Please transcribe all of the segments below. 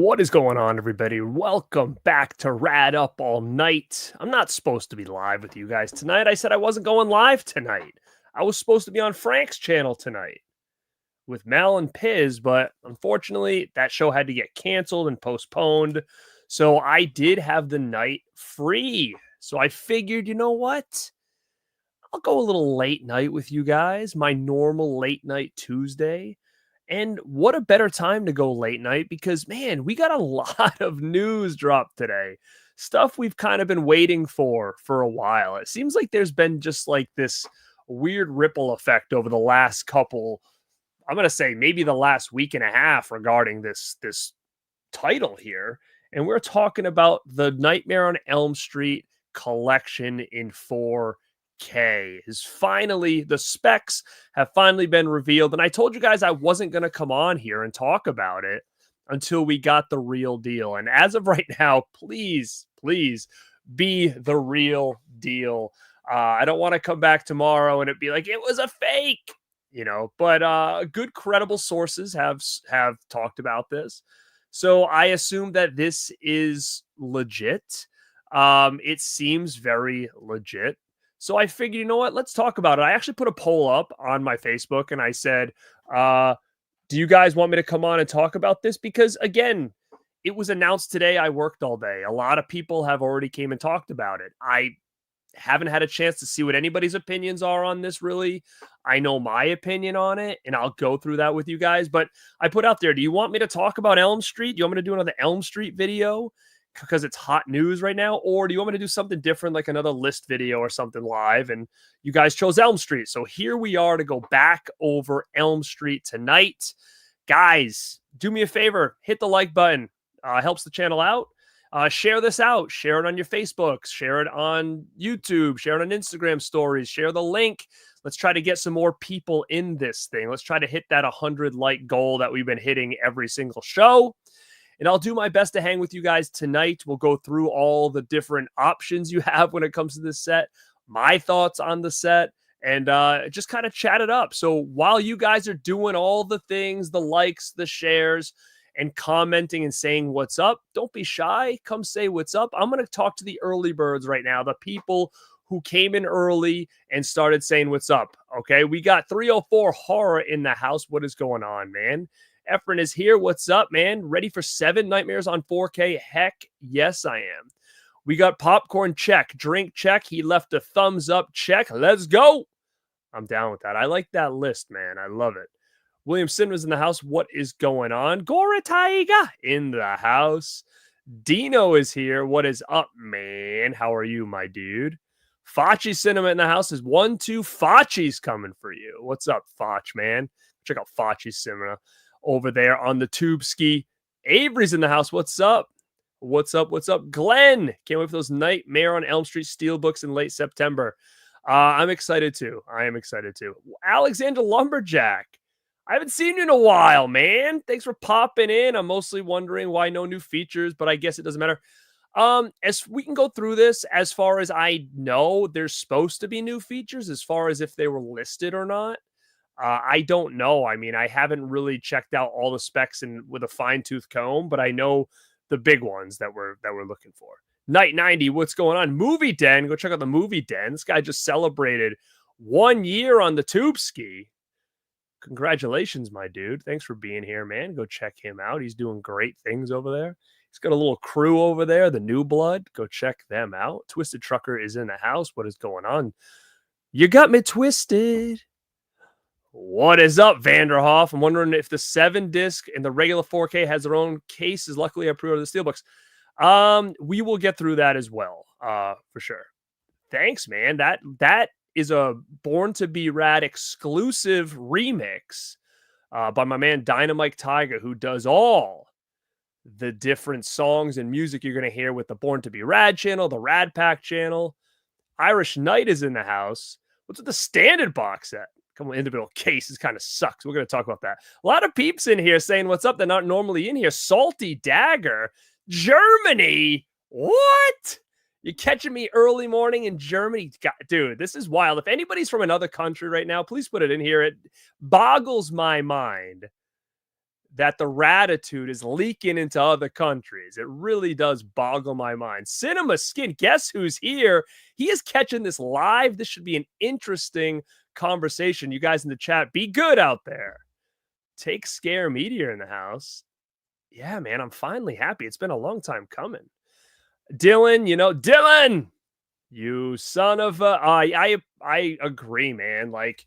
What is going on, everybody? Welcome back to Rad Up All Night. I'm not supposed to be live with you guys tonight. I said I wasn't going live tonight. I was supposed to be on Frank's channel tonight with Mel and Piz, but unfortunately, that show had to get canceled and postponed. So I did have the night free. So I figured, you know what? I'll go a little late night with you guys, my normal late night Tuesday. And what a better time to go late night because, man, we got a lot of news dropped today. Stuff we've kind of been waiting for a while. It seems like there's been just like this weird ripple effect over the last couple, I'm going to say maybe the last week and a half regarding this title here. And we're talking about the Nightmare on Elm Street collection in 4K is finally, the specs have finally been revealed. And I told you guys I wasn't going to come on here and talk about it until we got the real deal. And as of right now, please be the real deal. I don't want to come back tomorrow and it be like, it was a fake, but good credible sources have talked about this. So I assume that this is legit. It seems very legit. So I figured, you know what? Let's talk about it. I actually put a poll up on my Facebook and I said, do you guys want me to come on and talk about this? Because again, it was announced today. I worked all day. A lot of people have already came and talked about it. I haven't had a chance to see what anybody's opinions are on this, really. I know my opinion on it, and I'll go through that with you guys. But I put out there, do you want me to talk about Elm Street? Do you want me to do another Elm Street video? Because it's hot news right now, or do you want me to do something different, like another list video or something live? And you guys chose Elm Street. So here we are to go back over Elm Street tonight. Guys, do me a favor, hit the like button. Helps the channel out. Share this out. Share it on your Facebooks. Share it on YouTube. Share it on Instagram stories. Share the link. Let's try to get some more people in this thing. Let's try to hit that 100 like goal that we've been hitting every single show. And I'll do my best to hang with you guys tonight. We'll go through all the different options you have when it comes to this set, my thoughts on the set, and just kind of chat it up. So while you guys are doing all the things, the likes, the shares, and commenting and saying what's up, don't be shy. Come say what's up. I'm going to talk to the early birds right now, the people who came in early and started saying what's up. Okay, we got 304 Horror in the house. What is going on, man? Efren is here. What's up, man? Ready for 7 Nightmares on 4K? Heck, yes, I am. We got Popcorn, check. Drink, check. He left a thumbs up, check. Let's go. I'm down with that. I like that list, man. I love it. William Sinner's in the house. What is going on? Gora Taiga in the house. Dino is here. What is up, man? How are you, my dude? Fachi Cinema in the house is 1-2. Fachi's coming for you. What's up, Fach, man? Check out Fachi Cinema over there on the tube ski. Avery's in the house. What's up? What's up? What's up? Glenn. Can't wait for those Nightmare on Elm Street steelbooks in late September. I'm excited too. I am excited too. Alexander Lumberjack. I haven't seen you in a while, man. Thanks for popping in. I'm mostly wondering why no new features, but I guess it doesn't matter. As we can go through this, as far as I know, there's supposed to be new features. As far as if they were listed or not, I don't know. I mean, I haven't really checked out all the specs and with a fine-tooth comb, but I know the big ones that we're looking for. Night 90, what's going on? Movie Den, go check out the Movie Den. This guy just celebrated 1 year on the tube ski. Congratulations, my dude. Thanks for being here, man. Go check him out. He's doing great things over there. He's got a little crew over there, the New Blood. Go check them out. Twisted Trucker is in the house. What is going on? You got me twisted. What is up, Vanderhoff? I'm wondering if the 7-disc and the regular 4K has their own cases. Luckily, I pre-ordered the steelbooks. We will get through that as well, for sure. Thanks, man. That is a Born2beRad exclusive remix by my man Dynamite Tiger, who does all the different songs and music you're going to hear with the Born2beRad channel, the Radpack channel. Irish Knight is in the house. What's with the standard box set? Come on, individual cases kind of sucks. We're going to talk about that. A lot of peeps in here saying what's up. They're not normally in here. Salty Dagger, Germany. What? You're catching me early morning in Germany. God, dude, this is wild. If anybody's from another country right now, please put it in here. It boggles my mind that the Raditude is leaking into other countries. It really does boggle my mind. Cinema Skin, guess who's here? He is catching this live. This should be an interesting conversation. You guys in the chat, be good out there. Take Scare Media in the house. Yeah, man, I'm finally happy. It's been a long time coming. Dylan, Dylan, you son of a... I agree, man. Like,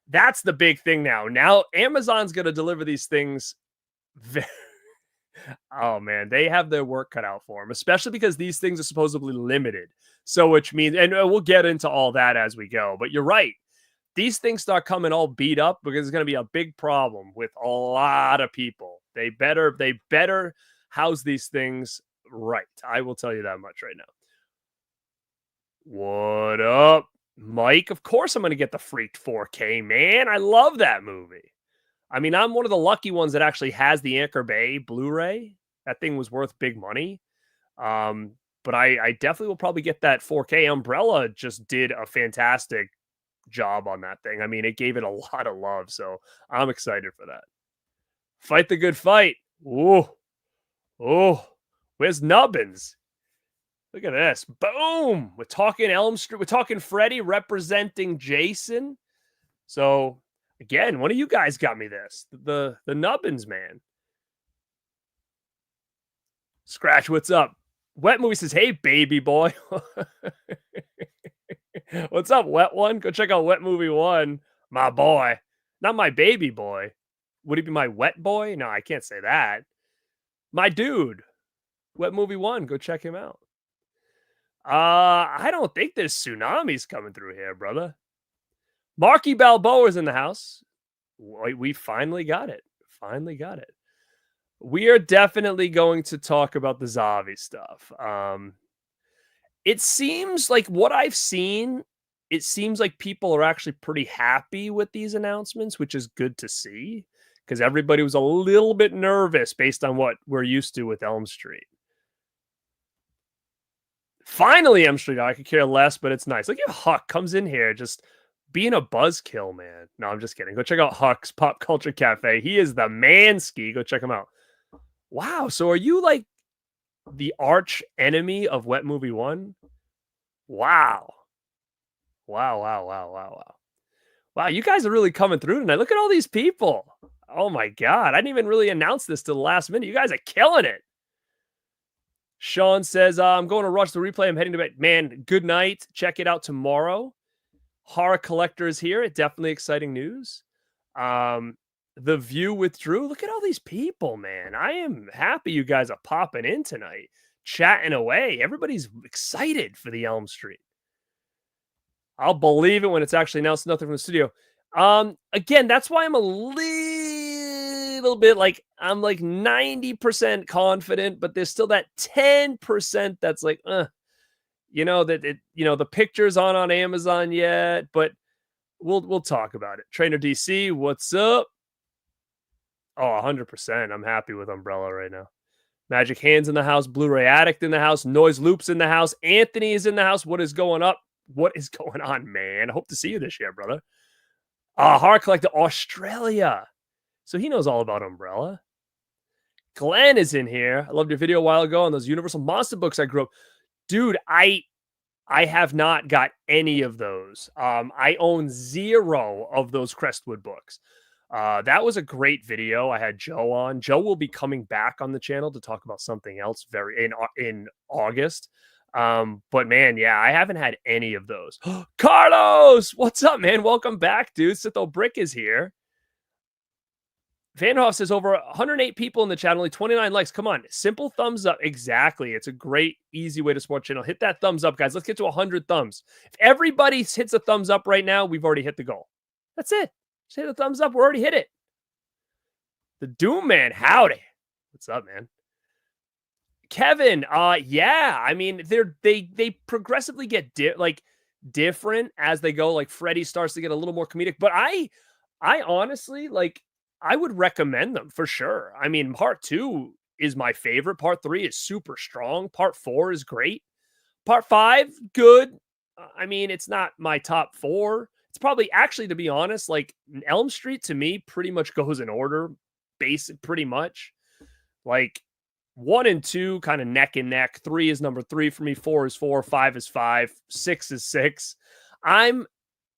that's the big thing now. Now, Amazon's going to deliver these things. Oh, man, they have their work cut out for them, especially because these things are supposedly limited. So, which means, and we'll get into all that as we go. But you're right. These things start coming all beat up because it's going to be a big problem with a lot of people. They better house these things right. I will tell you that much right now. What up, Mike? Of course I'm going to get the Freaked 4K, man. I love that movie. I mean, I'm one of the lucky ones that actually has the Anchor Bay Blu-ray. That thing was worth big money. But I definitely will probably get that 4K. Umbrella just did a fantastic job on that thing. I mean, it gave it a lot of love, so I'm excited for that. Fight the good fight. Oh, where's Nubbins? Look at this. Boom. We're talking Elm Street. We're talking Freddy representing Jason. So again, one of you guys got me this. The Nubbins, man. Scratch, what's up? Wet Movie says, hey, baby boy. What's up, Wet One? Go check out Wet Movie 1. My boy. Not my baby boy. Would he be my wet boy? No, I can't say that. My dude. Wet Movie 1. Go check him out. I don't think there's tsunamis coming through here, brother. Marky Balboa's in the house. We finally got it. Finally got it. We are definitely going to talk about the Zavi stuff. It seems like what I've seen, it seems like people are actually pretty happy with these announcements, which is good to see because everybody was a little bit nervous based on what we're used to with Elm Street. Finally, Elm Street, I could care less, but it's nice. Look at Huck comes in here just being a buzzkill, man. No, I'm just kidding. Go check out Huck's Pop Culture Cafe. He is the Mansky. Go check him out. Wow. So are you like the arch enemy of Wet Movie 1? Wow. Wow, you guys are really coming through tonight. Look at all these people. Oh my God. I didn't even really announce this till the last minute. You guys are killing it. Sean says, I'm going to rush the replay. I'm heading to bed. Man, good night. Check it out tomorrow. Horror Collector is here. Definitely exciting news. The View with Drew. Look at all these people, man. I am happy you guys are popping in tonight, chatting away. Everybody's excited for the Elm Street. I'll believe it when it's actually announced. Nothing from the studio. Again, that's why I'm a little bit like, I'm like 90% confident, but there's still that 10% that's like, that the pictures aren't on Amazon yet, but we'll talk about it. Trainer DC, what's up? Oh, 100%. I'm happy with Umbrella right now. Magic Hands in the house. Blu-ray Addict in the house. Noise Loops in the house. Anthony is in the house. What is going up? What is going on, man? I hope to see you this year, brother. Horror Collector Australia. So he knows all about Umbrella. Glenn is in here. I loved your video a while ago on those Universal Monster books I grew up. Dude, I have not got any of those. I own 0 of those Crestwood books. That was a great video. I had Joe on. Joe will be coming back on the channel to talk about something else in August. But man, yeah, I haven't had any of those. Carlos, what's up, man? Welcome back, dude. Sitho Brick is here. Vanhoff says over 108 people in the chat, only 29 likes. Come on, simple thumbs up. Exactly. It's a great, easy way to support channel. Hit that thumbs up, guys. Let's get to 100 thumbs. If everybody hits a thumbs up right now, we've already hit the goal. That's it. Just hit the thumbs up. We already hit it. The Doom Man, howdy. What's up, man? Kevin, yeah. I mean, they progressively get different as they go. Like Freddy starts to get a little more comedic, but I honestly I would recommend them for sure. I mean, part 2 is my favorite. Part 3 is super strong. Part 4 is great. Part 5, good. I mean, it's not my top 4. It's probably, actually, to be honest, like Elm Street to me pretty much goes in order. basic pretty much. Like 1 and 2 kind of neck and neck. 3 is number 3 for me. 4 is 4. 5 is 5. 6 is 6. And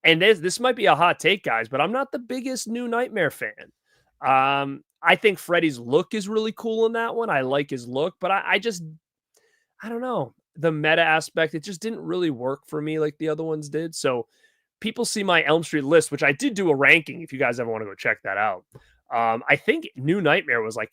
this might be a hot take, guys, but I'm not the biggest New Nightmare fan. I think Freddy's look is really cool in that one. I like his look, but I don't know. The meta aspect, it just didn't really work for me like the other ones did. So people see my Elm Street list, which I did do a ranking if you guys ever want to go check that out. I think New Nightmare was like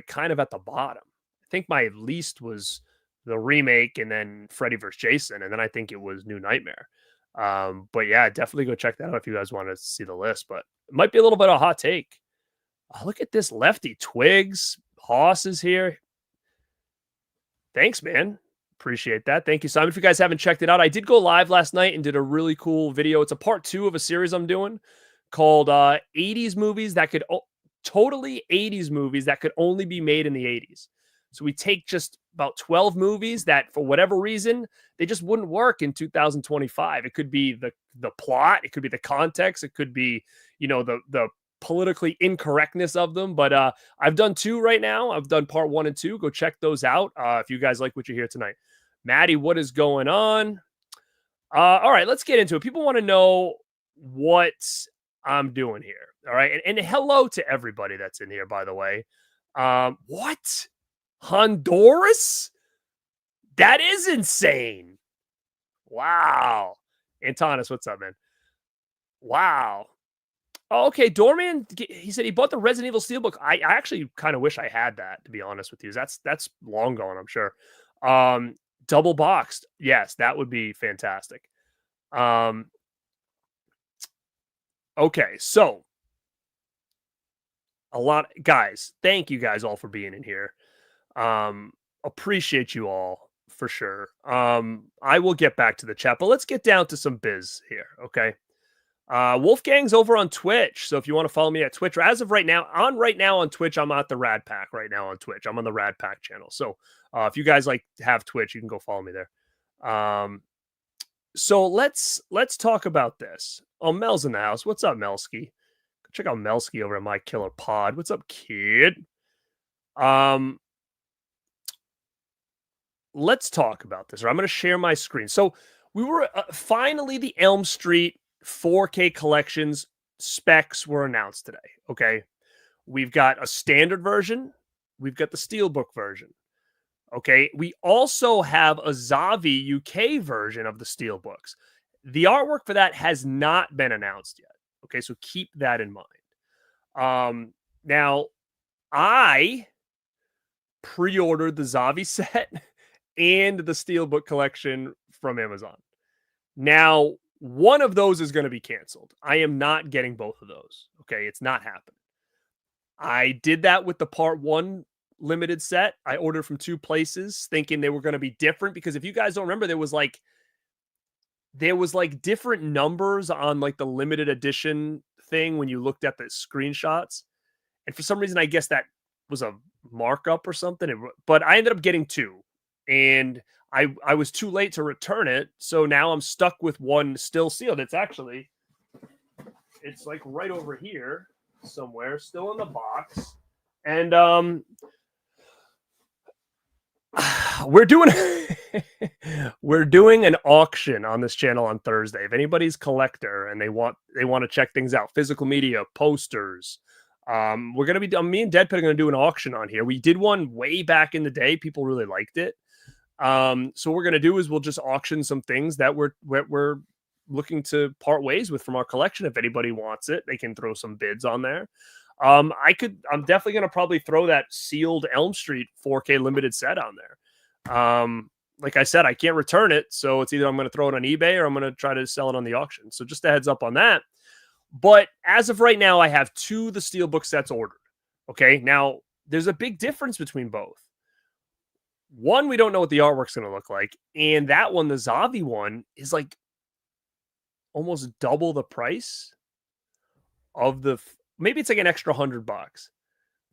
kind of at the bottom. I think my least was the remake and then Freddy vs. Jason. And then I think it was New Nightmare. But yeah, definitely go check that out if you guys want to see the list, but it might be a little bit of a hot take. Oh, look at this lefty Twigs. Hoss is here. Thanks, man. Appreciate that. Thank you, Simon. If you guys haven't checked it out, I did go live last night and did a really cool video. It's a part 2 of a series I'm doing called 80s movies that could totally 80s movies that could only be made in the 80s. So we take just about 12 movies that for whatever reason, they just wouldn't work in 2025. It could be the plot, it could be the context, it could be, the politically incorrectness of them. But I've done 2 right now. I've done part 1 and 2. Go check those out if you guys like what you hear tonight. Maddie, what is going on? All right, let's get into it. People want to know what I'm doing here. All right. And hello to everybody that's in here, by the way. What? Honduras? That is insane. Wow. Antonis, what's up, man? Wow. Oh, okay, Dorman, he said he bought the Resident Evil Steelbook. I actually kind of wish I had that, to be honest with you. That's long gone, I'm sure. Double boxed. Yes, that would be fantastic. Okay, so guys, thank you guys all for being in here. Appreciate you all for sure. I will get back to the chat, but let's get down to some biz here, okay? Wolfgang's over on Twitch, so if you want to follow me at Twitch, as of right now on Twitch, I'm at the Radpack right now on Twitch. I'm on the Radpack channel, so if you guys have Twitch, you can go follow me there. So let's talk about this. Oh, Mel's in the house. What's up, Melski? Check out Melski over at My Killer Pod. What's up, kid? Let's talk about this. I'm going to share my screen. So we were finally the Elm Street 4K collections specs were announced today. Okay. We've got a standard version. We've got the Steelbook version. Okay. We also have a Zavi UK version of the Steelbooks. The artwork for that has not been announced yet. Okay. So keep that in mind. Now I pre-ordered the Zavi set and the Steelbook collection from Amazon. Now, one of those is going to be canceled. I am not getting both of those. Okay, it's not happening. I did that with the part 1 limited set. I ordered from 2 places thinking they were going to be different because if you guys don't remember, there was different numbers on like the limited edition thing when you looked at the screenshots. And for some reason, I guess that was a markup or something. But I ended up getting 2. And I was too late to return it. So now I'm stuck with one still sealed. It's like right over here somewhere, still in the box. And we're doing an auction on this channel on Thursday. If anybody's collector and they want to check things out, physical media, posters, we're going to be, me and Deadpit are going to do an auction on here. We did one way back in the day. People really liked it. So what we're going to do is we'll just auction some things that we're looking to part ways with from our collection. If anybody wants it, they can throw some bids on there. I'm definitely going to probably throw that sealed Elm Street 4K limited set on there. Like I said, I can't return it. So it's either I'm going to throw it on eBay or I'm going to try to sell it on the auction. So just a heads up on that. But as of right now, I have 2 of the Steelbook sets ordered. Okay. Now there's a big difference between both. One, we don't know what the artwork's going to look like. And that one, the Zavi one, is like almost double the price of maybe it's like an extra $100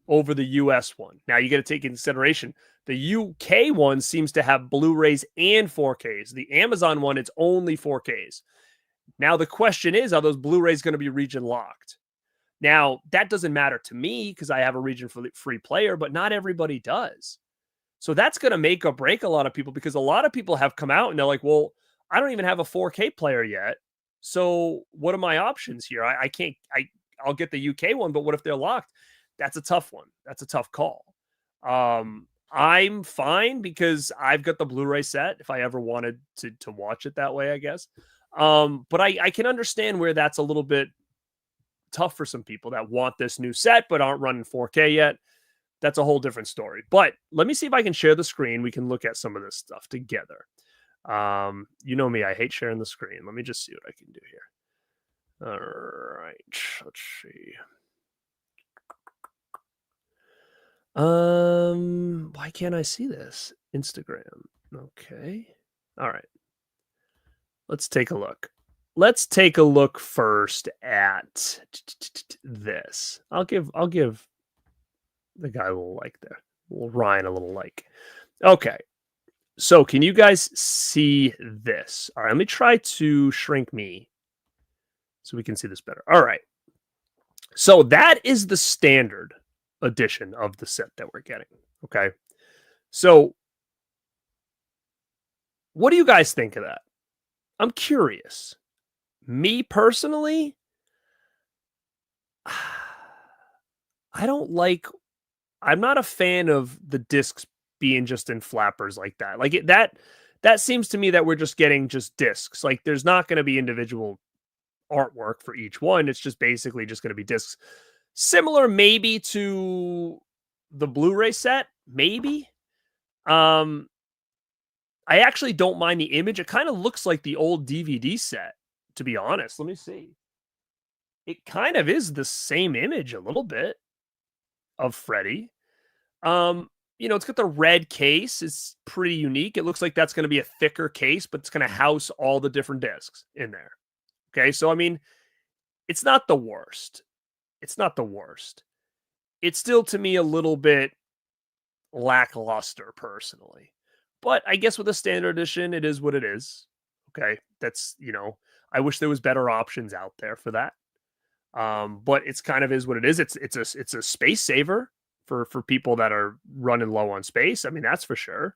over the US one. Now you got to take into consideration the UK one seems to have Blu-rays and 4Ks. The Amazon one, it's only 4Ks. Now the question is, are those Blu-rays going to be region locked? Now, that doesn't matter to me because I have a region free player, but not everybody does. So that's going to make or break a lot of people because a lot of people have come out and they're like, well, I don't even have a 4K player yet. So what are my options here? I can't, I'll get the UK one, but what if they're locked? That's a tough one. That's a tough call. I'm fine because I've got the Blu-ray set if I ever wanted to watch it that way, I guess. But I can understand where that's a little bit tough for some people that want this new set but aren't running 4K yet. That's a whole different story. But let me see if I can share the screen. We can look at some of this stuff together. You know me, I hate sharing the screen. Let me just see what I can do here. All right, let's see. Why can't I see this? Instagram. Okay. All right. Let's take a look. Let's take a look first at this. I'll give the guy a little like there. Ryan a little like. Okay. So can you guys see this? All right, let me try to shrink me so we can see this better. All right. So that is the standard edition of the set that we're getting. Okay. So what do you guys think of that? I'm curious. Me personally, I'm not a fan of the discs being just in flappers like that. Like that seems to me that we're just getting just discs. Like there's not going to be individual artwork for each one. It's just basically just going to be discs. Similar maybe to the Blu-ray set, maybe. I actually don't mind the image. It kind of looks like the old DVD set, to be honest. Let me see. It kind of is the same image a little bit of Freddy. It's got the red case. It's pretty unique. It looks like that's going to be a thicker case, but it's going to house all the different discs in there. Okay, so I mean, it's not the worst. It's not the worst. It's still, to me, a little bit lackluster, personally. But I guess with a standard edition, it is what it is. Okay, that's, I wish there was better options out there for that. But it's kind of is what it is. It's a space saver for people that are running low on space. I mean, that's for sure.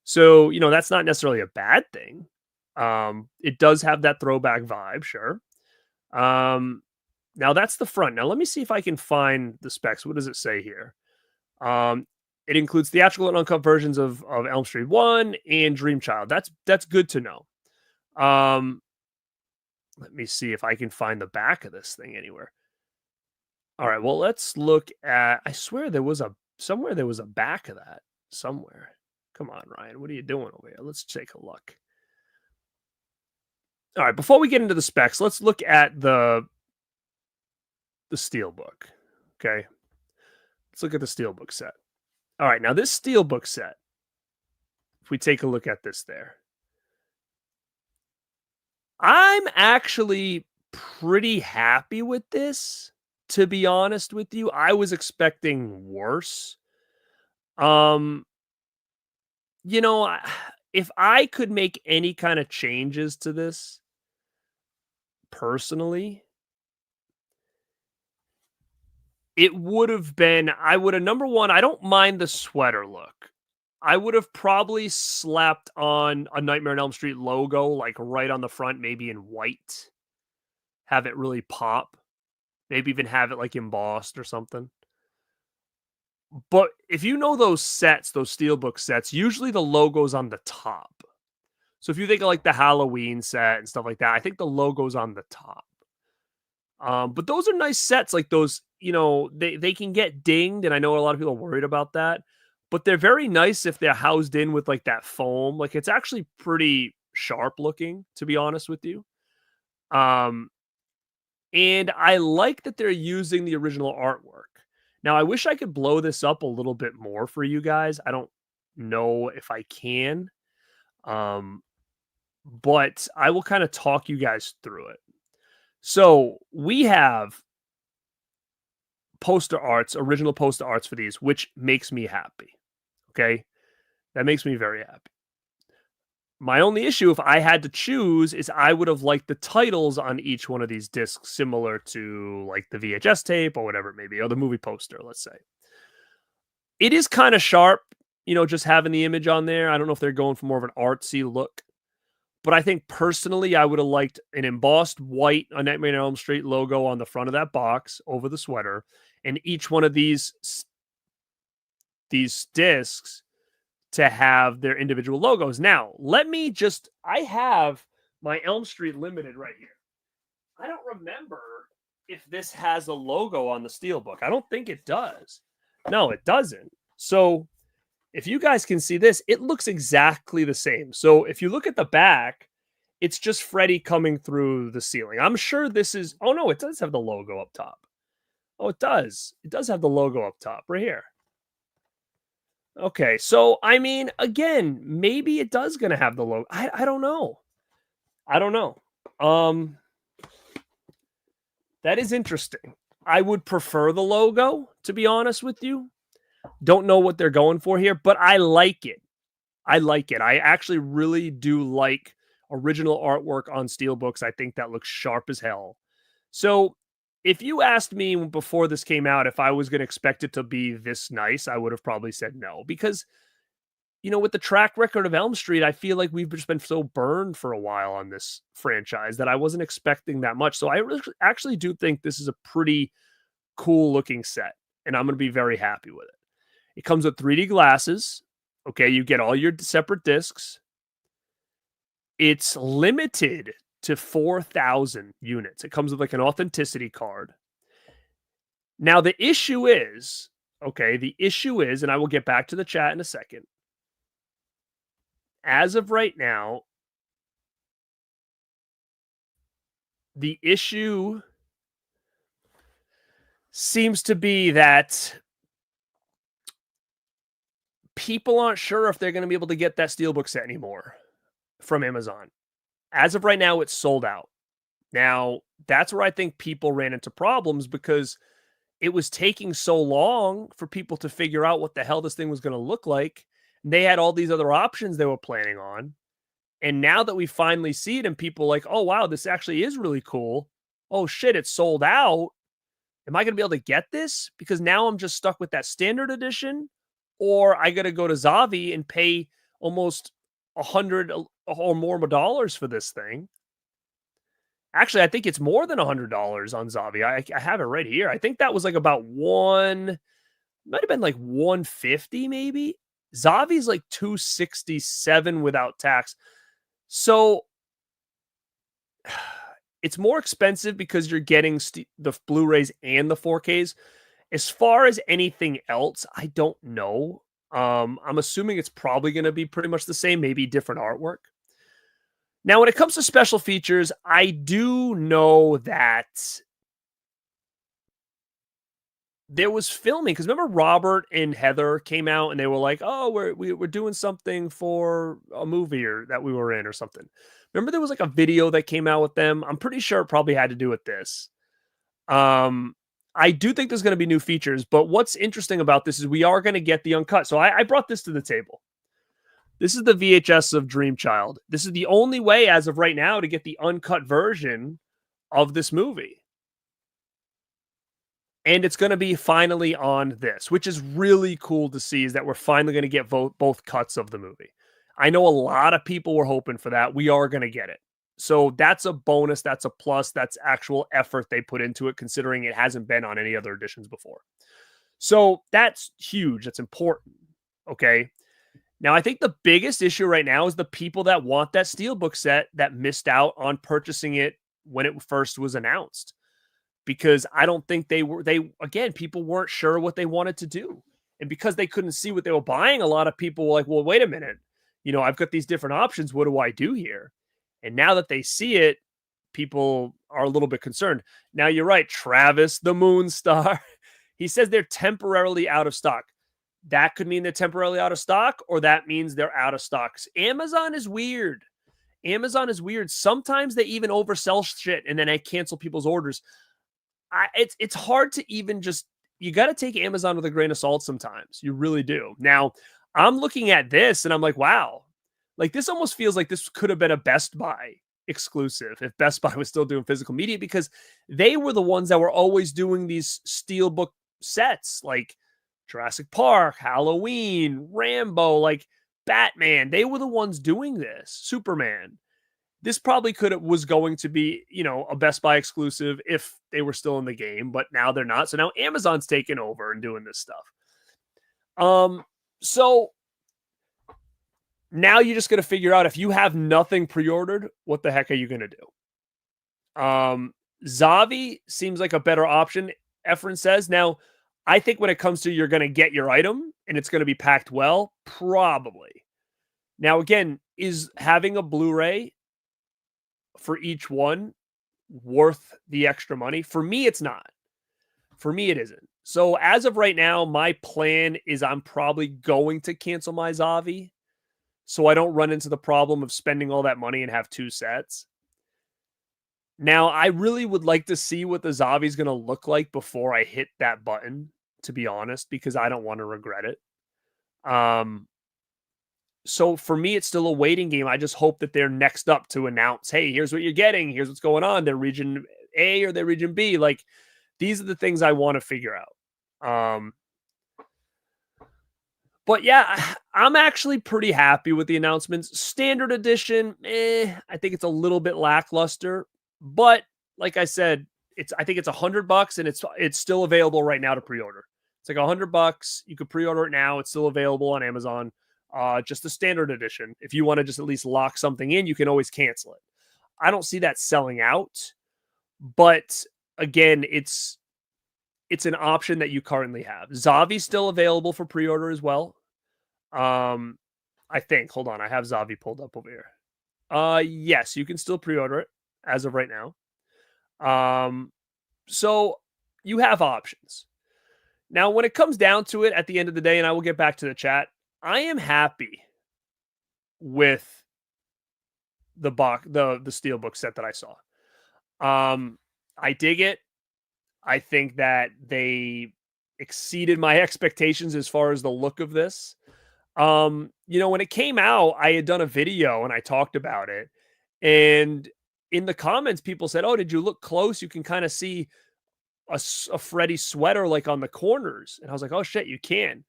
So, that's not necessarily a bad thing. It does have that throwback vibe, sure. Now that's the front. Now let me see if I can find the specs. What does it say here? It includes theatrical and uncut versions of Elm Street 1 and Dream Child. That's good to know. Let me see if I can find the back of this thing anywhere. All right, well, let's look at, I swear there was somewhere there was a back of that somewhere. Come on, Ryan, what are you doing over here? Let's take a look. All right, before we get into the specs, let's look at the Steelbook. Okay, let's look at the Steelbook set. All right, now this Steelbook set, if we take a look at this there, I'm actually pretty happy with this, to be honest with you. I was expecting worse. If I could make any kind of changes to this, personally, it would have been, number one, I don't mind the sweater look. I would have probably slapped on a Nightmare on Elm Street logo, like right on the front, maybe in white. Have it really pop. Maybe even have it like embossed or something. But if you know those sets, those Steelbook sets, usually the logo's on the top. So if you think of like the Halloween set and stuff like that, I think the logo's on the top. But those are nice sets. Like those, they can get dinged, and I know a lot of people are worried about that. But they're very nice if they're housed in with like that foam. Like it's actually pretty sharp looking, to be honest with you. And I like that they're using the original artwork. Now, I wish I could blow this up a little bit more for you guys. I don't know if I can. But I will kind of talk you guys through it. So we have original poster arts for these, which makes me happy. Okay. That makes me very happy. My only issue, if I had to choose, is I would have liked the titles on each one of these discs similar to like the VHS tape or whatever it may be, or the movie poster, let's say. It is kind of sharp, just having the image on there. I don't know if they're going for more of an artsy look, but I think personally, I would have liked an embossed white A Nightmare on Elm Street logo on the front of that box over the sweater, and each one of these discs to have their individual logos. Now, I have my Elm Street Limited right here. I don't remember if this has a logo on the steelbook. I don't think it does. No, it doesn't. So if you guys can see this, it looks exactly the same. So if you look at the back, it's just Freddy coming through the ceiling. I'm sure this is, oh no, it does have the logo up top. Oh, it does. It does have the logo up top right here. Okay, so I mean, again, maybe it does gonna have the logo. I don't know. I don't know. That is interesting. I would prefer the logo, to be honest with you. Don't know what they're going for here, but I like it. I like it. I actually really do like original artwork on steelbooks. I think that looks sharp as hell. So if you asked me before this came out if I was going to expect it to be this nice, I would have probably said no. Because, with the track record of Elm Street, I feel like we've just been so burned for a while on this franchise that I wasn't expecting that much. So I actually do think this is a pretty cool looking set, and I'm going to be very happy with it. It comes with 3D glasses. Okay, you get all your separate discs. It's limited to 4,000 units. It comes with like an authenticity card. Now, the issue is, and I will get back to the chat in a second. As of right now, the issue seems to be that people aren't sure if they're going to be able to get that steelbook set anymore from Amazon. As of right now, it's sold out. Now, that's where I think people ran into problems because it was taking so long for people to figure out what the hell this thing was going to look like. They had all these other options they were planning on. And now that we finally see it and people like, oh, wow, this actually is really cool. Oh, shit, it's sold out. Am I going to be able to get this? Because now I'm just stuck with that standard edition, or I got to go to Zavi and pay almost $100 or more dollars for this thing. Actually, I think it's more than $100 on Zavi. I have it right here. I think that was like about might have been like 150 maybe. Zavi's like 267 without tax. So it's more expensive because you're getting the Blu-rays and the 4Ks. As far as anything else, I don't know. I'm assuming it's probably going to be pretty much the same, maybe different artwork. Now, when it comes to special features, I do know that there was filming, because remember Robert and Heather came out and they were like, oh, we're doing something for a movie that we were in or something. Remember there was like a video that came out with them? I'm pretty sure it probably had to do with this. I do think there's going to be new features, but what's interesting about this is we are going to get the uncut. So I brought this to the table. This is the VHS of Dream Child. This is the only way as of right now to get the uncut version of this movie. And it's going to be finally on this, which is really cool to see, is that we're finally going to get both cuts of the movie. I know a lot of people were hoping for that. We are going to get it. So that's a bonus. That's a plus. That's actual effort they put into it, considering it hasn't been on any other editions before. So that's huge. That's important. Okay. Now, I think the biggest issue right now is the people that want that steelbook set that missed out on purchasing it when it first was announced. Because I don't think people weren't sure what they wanted to do. And because they couldn't see what they were buying, a lot of people were like, well, wait a minute. I've got these different options. What do I do here? And now that they see it, people are a little bit concerned. Now, you're right. Travis, the Moon Star, he says they're temporarily out of stock. That could mean they're temporarily out of stock, or that means they're out of stocks. Amazon is weird. Sometimes they even oversell shit and then they cancel people's orders. It's hard to even you got to take Amazon with a grain of salt sometimes. You really do. Now, I'm looking at this and I'm like, wow, Like, this almost feels like this could have been a Best Buy exclusive if Best Buy was still doing physical media, because they were the ones that were always doing these steelbook sets like Jurassic Park, Halloween, Rambo, like Batman. They were the ones doing this. Superman. This probably was going to be, a Best Buy exclusive if they were still in the game, but now they're not. So now Amazon's taking over and doing this stuff. So now you're just going to figure out, if you have nothing pre-ordered, what the heck are you going to do? Zavi seems like a better option, Efren says. Now, I think when it comes to you're going to get your item and it's going to be packed well, probably. Now, again, is having a Blu-ray for each one worth the extra money? For me, it's not. For me, it isn't. So as of right now, my plan is I'm probably going to cancel my Zavi so I don't run into the problem of spending all that money and have two sets. Now, I really would like to see what the Zavi is going to look like before I hit that button, to be honest, because I don't want to regret it. So for me, it's still a waiting game. I just hope that they're next up to announce, hey, here's what you're getting. Here's what's going on. They're region A or they're region B. Like, these are the things I want to figure out. But yeah, I'm actually pretty happy with the announcements. Standard edition, I think it's a little bit lackluster. But like I said, I think it's $100 and it's still available right now to pre-order. It's like $100. You could pre-order it now. It's still available on Amazon. Just the standard edition. If you want to just at least lock something in, you can always cancel it. I don't see that selling out, but again, it's an option that you currently have. Zavi's still available for pre-order as well. I think. Hold on, I have Zavi pulled up over here. Yes, you can still pre-order it as of right now. So you have options. Now, when it comes down to it, at the end of the day, and I will get back to the chat, I am happy with the steelbook set that I saw. I dig it. I think that they exceeded my expectations as far as the look of this. When it came out, I had done a video and I talked about it. And in the comments, people said, oh, did you look close? You can kind of see a Freddy sweater like on the corners. And I was like, oh shit, you can.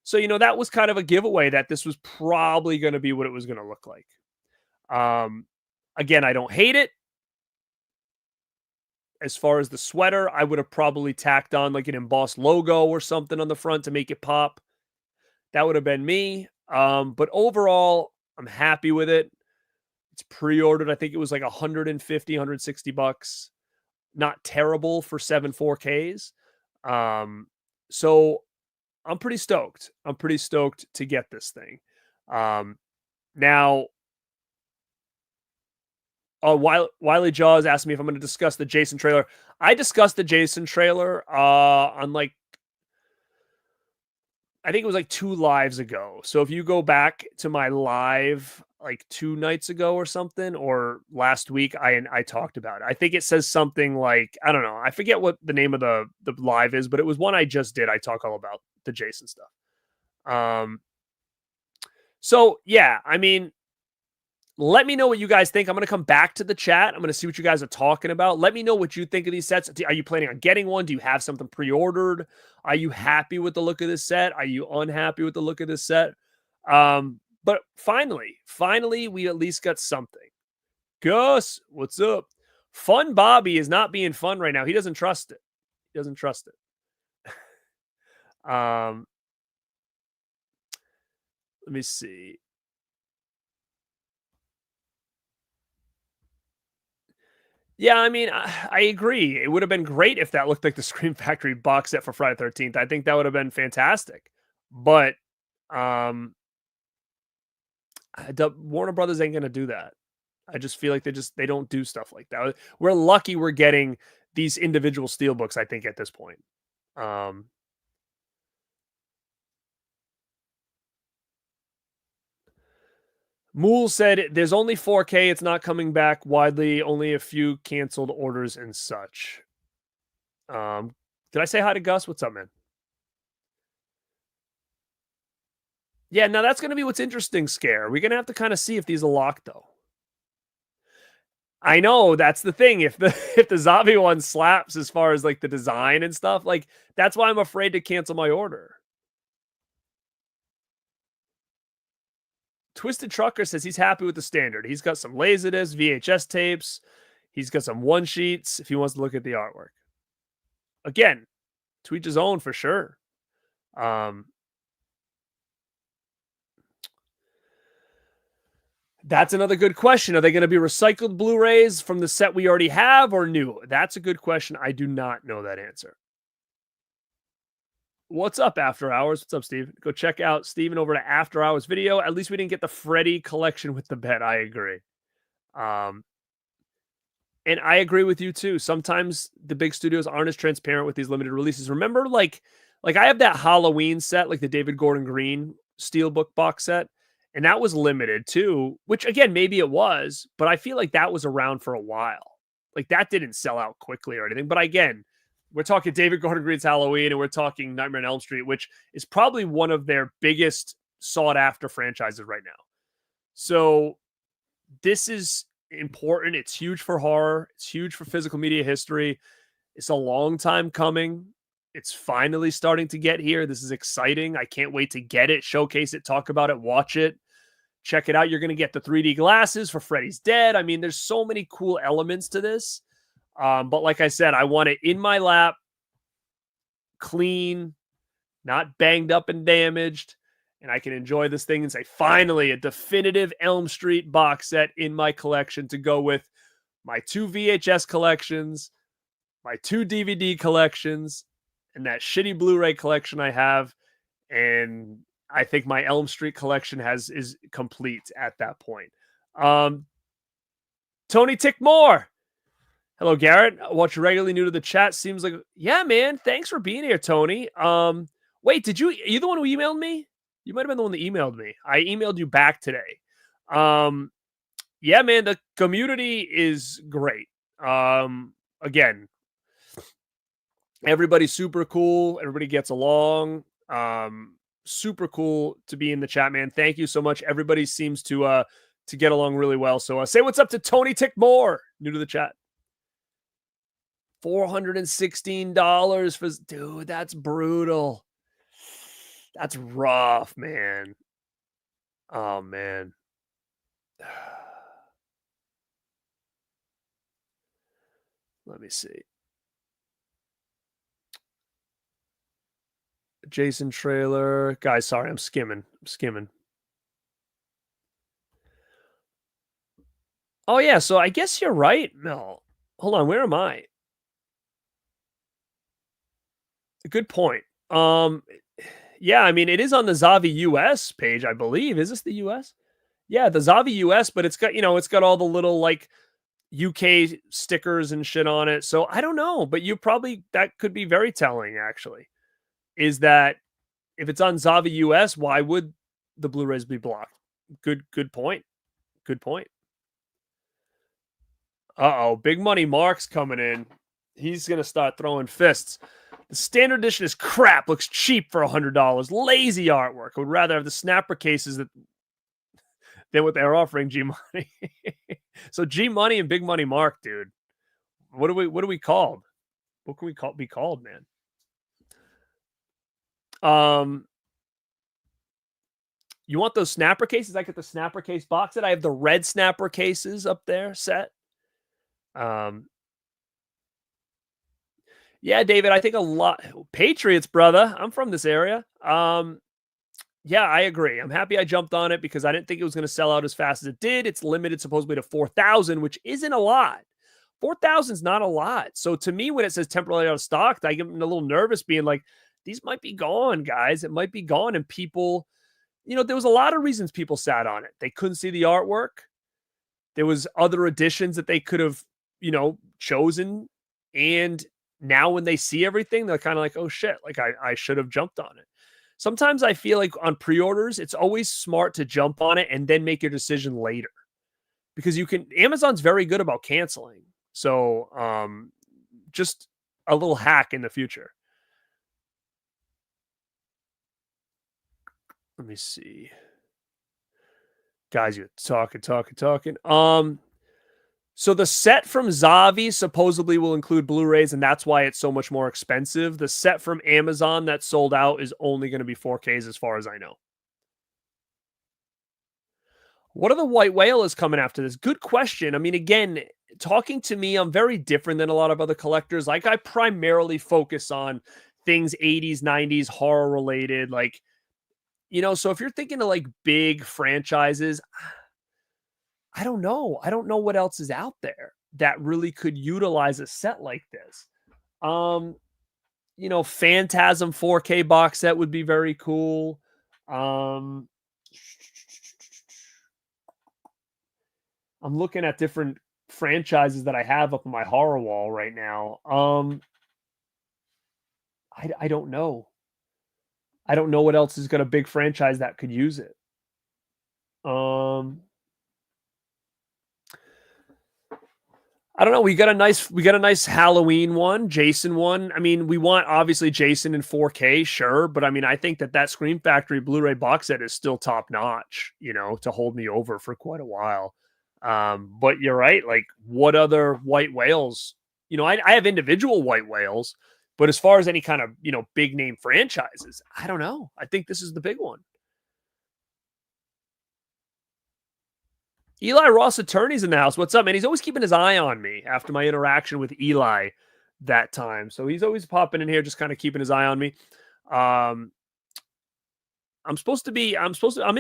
So, that was kind of a giveaway that this was probably going to be what it was going to look like. Again, I don't hate it. As far as the sweater, I would have probably tacked on like an embossed logo or something on the front to make it pop. That would have been me. But overall, I'm happy with it. It's pre-ordered. I think it was like $150, $160. Not terrible for 7 4Ks. So I'm pretty stoked. I'm pretty stoked to get this thing. Now, Wiley Jaws asked me if I'm going to discuss the Jason trailer. I discussed the Jason trailer on like, I think it was like 2 lives ago. So if you go back to my live like 2 nights ago or something, or last week, I talked about it. I think it says something like, I don't know. I forget what the name of the live is, but it was one I just did. I talk all about the Jason stuff. So yeah, I mean, let me know what you guys think. I'm going to come back to the chat. I'm going to see what you guys are talking about. Let me know what you think of these sets. Are you planning on getting one? Do you have something pre-ordered? Are you happy with the look of this set? Are you unhappy with the look of this set? But finally, we at least got something. Gus, what's up? Fun Bobby is not being fun right now. He doesn't trust it. Let me see. Yeah, I mean, I agree. It would have been great if that looked like the Scream Factory box set for Friday the 13th. I think that would have been fantastic. But Warner Brothers ain't going to do that. I just feel like they don't do stuff like that. We're lucky we're getting these individual steelbooks, I think, at this point. Mool said, there's only 4K. It's not coming back widely. Only a few canceled orders and such. Did I say hi to Gus? What's up, man? Yeah, now that's gonna be what's interesting, Scare. We're gonna have to kinda see if these are locked, though. I know, that's the thing. If the if the zombie one slaps as far as, like, the design and stuff, like, that's why I'm afraid to cancel my order. Twisted Trucker says he's happy with the standard. He's got some Laserdisc, VHS tapes. He's got some one sheets if he wants to look at the artwork. Again, to each his own for sure. Um, that's another good question. Are they going to be recycled Blu-rays from the set we already have or new? That's a good question. I do not know that answer. What's up, After Hours? What's up, Steve? Go check out Steven over to After Hours video. At least we didn't get the Freddy collection with the bed. I agree. Um, and I agree with you too. Sometimes the big studios aren't as transparent with these limited releases. Remember, like I have that Halloween set, like the David Gordon Green Steelbook box set, and that was limited too. Which again, maybe it was, but I feel like that was around for a while. Like that didn't sell out quickly or anything. But again, we're talking David Gordon Green's Halloween, and we're talking Nightmare on Elm Street, which is probably one of their biggest sought after franchises right now. So this is important. It's huge for horror. It's huge for physical media history. It's a long time coming. It's finally starting to get here. This is exciting. I can't wait to get it, showcase it, talk about it, watch it, check it out. You're going to get the 3D glasses for Freddy's Dead. I mean, there's so many cool elements to this. But like I said, I want it in my lap, clean, not banged up and damaged. And I can enjoy this thing and say, finally, a definitive Elm Street box set in my collection to go with my 2 VHS collections, my 2 DVD collections, and that shitty Blu-ray collection I have. And I think my Elm Street collection is complete at that point. Tony Tickmore. Hello, Garrett. Watch regularly new to the chat. Seems like, yeah, man. Thanks for being here, Tony. Wait, are you the one who emailed me? You might have been the one that emailed me. I emailed you back today. Yeah, man, the community is great. Again, everybody's super cool. Everybody gets along. Super cool to be in the chat, man. Thank you so much. Everybody seems to get along really well. So say what's up to Tony Tickmore, new to the chat. $416 for, dude, that's brutal. That's rough, man. Oh, man. Let me see. Jason trailer. Guys, sorry, I'm skimming. Oh, yeah, so I guess you're right, Mel. Hold on, where am I? Good point. Yeah, I mean, it is on the Zavi US page, I believe. Is this the US? Yeah, the Zavi US, but it's got, it's got all the little like UK stickers and shit on it. So I don't know, but that could be very telling actually. Is that if it's on Zavi US, why would the Blu-rays be blocked? Good point. Good point. Uh-oh, Big Money Mark's coming in. He's going to start throwing fists. The standard edition is crap. Looks cheap for $100. Lazy artwork. I would rather have the snapper cases than what they're offering G Money. So G Money and Big Money Mark, dude. What are we called? What can we be called, man? You want those snapper cases? I get the snapper case box set. I have the red snapper cases up there set. Yeah, David, I think a lot Patriots, brother. I'm from this area. Yeah, I agree. I'm happy I jumped on it because I didn't think it was going to sell out as fast as it did. It's limited supposedly to 4,000, which isn't a lot. 4,000 is not a lot. So to me, when it says temporarily out of stock, I get a little nervous being like, these might be gone, guys. It might be gone. And people, there was a lot of reasons people sat on it. They couldn't see the artwork. There was other editions that they could have, chosen. And now when they see everything, they're kind of like, oh shit, like I should have jumped on it. Sometimes I feel like on pre-orders, it's always smart to jump on it and then make your decision later. Because Amazon's very good about canceling. So just a little hack in the future. Let me see. Guys, you're talking. So the set from Zavi supposedly will include Blu-rays, and that's why it's so much more expensive. The set from Amazon that sold out is only going to be 4Ks as far as I know. What are the white whale is coming after this? Good question. I mean, again, talking to me, I'm very different than a lot of other collectors. Like, I primarily focus on things 80s, 90s, horror related. Like, you know, so if you're thinking of like big franchises, I don't know. I don't know what else is out there that really could utilize a set like this. Um, you know, Phantasm 4K box set would be very cool. I'm looking at different franchises that I have up on my horror wall right now. I don't know. I don't know what else is got a big franchise that could use it. I don't know. We got a nice Halloween one, Jason one. I mean, we want obviously Jason in 4K, sure, but I mean, I think that Scream Factory Blu-ray box set is still top notch, you know, to hold me over for quite a while. But you're right. Like, what other white whales? You know, I have individual white whales, but as far as any kind of, you know, big name franchises, I don't know. I think this is the big one. Eli Ross Attorney's in the house. What's up, man? He's always keeping his eye on me after my interaction with Eli that time. So he's always popping in here, just kind of keeping his eye on me. I'm in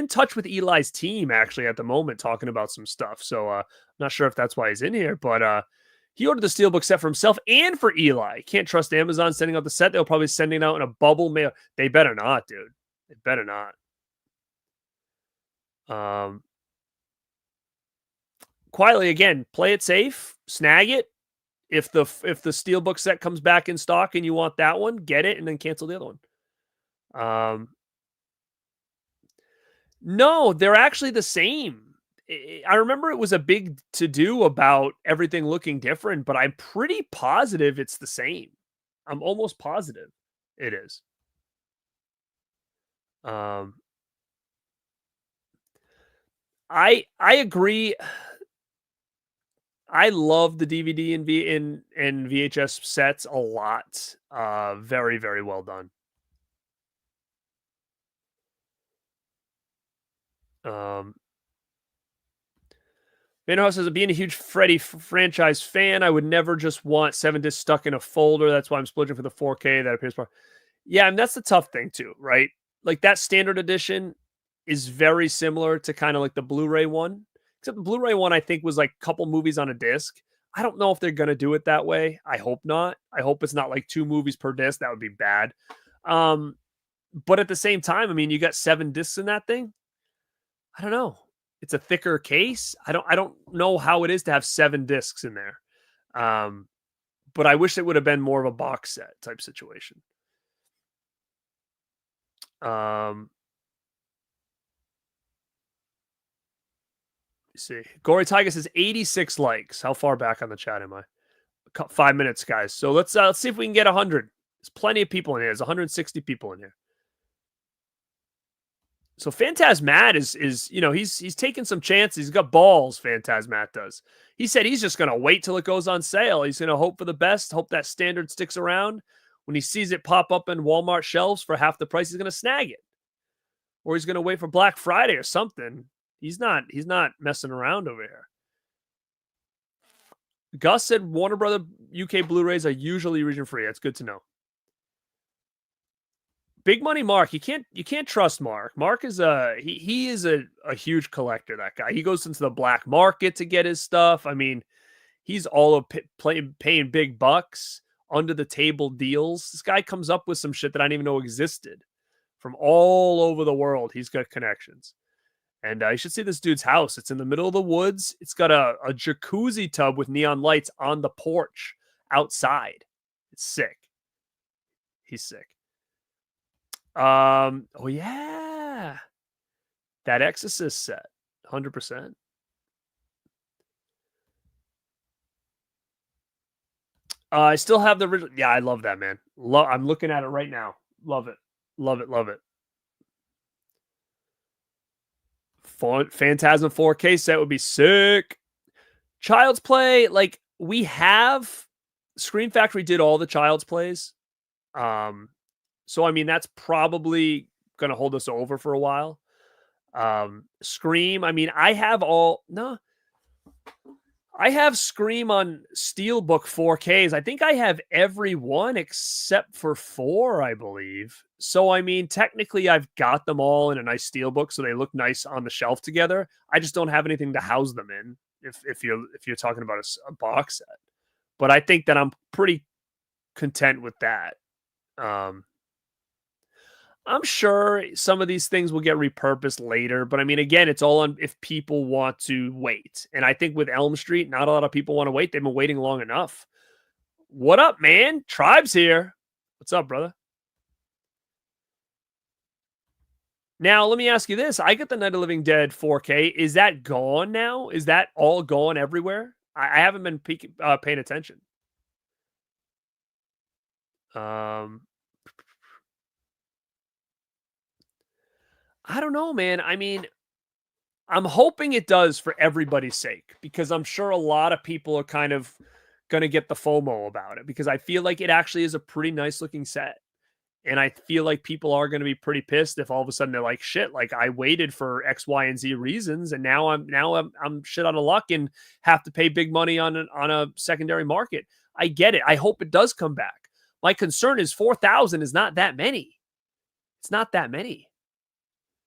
touch with Eli's team actually at the moment, talking about some stuff. So I'm not sure if that's why he's in here, but he ordered the Steelbook set for himself and for Eli. Can't trust Amazon sending out the set. They'll probably send it out in a bubble mail. They better not, dude. They better not. Quietly again, play it safe, snag it. If the Steelbook set comes back in stock and you want that one, get it and then cancel the other one. No, they're actually the same. I remember it was a big to-do about everything looking different, but I'm pretty positive it's the same. I'm almost positive it is. I agree. I love the DVD and VHS sets a lot. Very, very well done. Vanderhouse says, being a huge Freddy franchise fan, I would never just want 7 discs stuck in a folder. That's why I'm splitting for the 4K that appears. Yeah, and that's the tough thing too, right? Like, that standard edition is very similar to kind of like the Blu-ray one. Except the Blu-ray one, I think, was like a couple movies on a disc. I don't know if they're going to do it that way. I hope not. I hope it's not like 2 movies per disc. That would be bad. But at the same time, I mean, you got 7 discs in that thing. I don't know. It's a thicker case. I don't know how it is to have 7 discs in there. But I wish it would have been more of a box set type situation. See, Gory Tiger says 86 likes. How far back on the chat am I? 5 minutes, guys. So let's see if we can get 100. There's plenty of people in here. There's 160 people in here. So Phantasmat is you know, he's taking some chances. He's got balls. Phantasmat does. He said he's just gonna wait till it goes on sale. He's gonna hope for the best. Hope that standard sticks around. When he sees it pop up in Walmart shelves for half the price, he's gonna snag it, or he's gonna wait for Black Friday or something. He's not messing around over here. Gus said Warner Brother UK Blu-rays are usually region free. That's good to know. Big Money Mark, you can't trust Mark. Mark is he is a huge collector. That guy, he goes into the black market to get his stuff. I mean, he's all of paying big bucks, under the table deals. This guy comes up with some shit that I didn't even know existed from all over the world. He's got connections. And you should see this dude's house. It's in the middle of the woods. It's got a jacuzzi tub with neon lights on the porch outside. It's sick. He's sick. Oh yeah. That Exorcist set. 100%. I still have the original. Yeah, I love that, man. I'm looking at it right now. Love it. Love it. Love it. Phantasm 4K set would be sick. Child's Play, like, we have Scream Factory did all the Child's Plays. So I mean that's probably gonna hold us over for a while. Scream, I mean, I have Scream on Steelbook 4Ks. I think I have every one except for 4, I believe. So I mean, technically I've got them all in a nice Steelbook, so they look nice on the shelf together. I just don't have anything to house them in if you're talking about a box set. But I think that I'm pretty content with that. I'm sure some of these things will get repurposed later, but I mean, again, it's all on if people want to wait. And I think with Elm Street, not a lot of people want to wait. They've been waiting long enough. What up, man? Tribe's here. What's up, brother? Now, let me ask you this. I get the Night of the Living Dead 4K. Is that gone now? Is that all gone everywhere? I haven't been paying attention. I don't know, man. I mean, I'm hoping it does for everybody's sake, because I'm sure a lot of people are kind of going to get the FOMO about it, because I feel like it actually is a pretty nice looking set. And I feel like people are going to be pretty pissed if all of a sudden they're like, shit, like I waited for X, Y, and Z reasons, and now I'm shit out of luck and have to pay big money on a secondary market. I get it. I hope it does come back. My concern is 4,000 is not that many. It's not that many,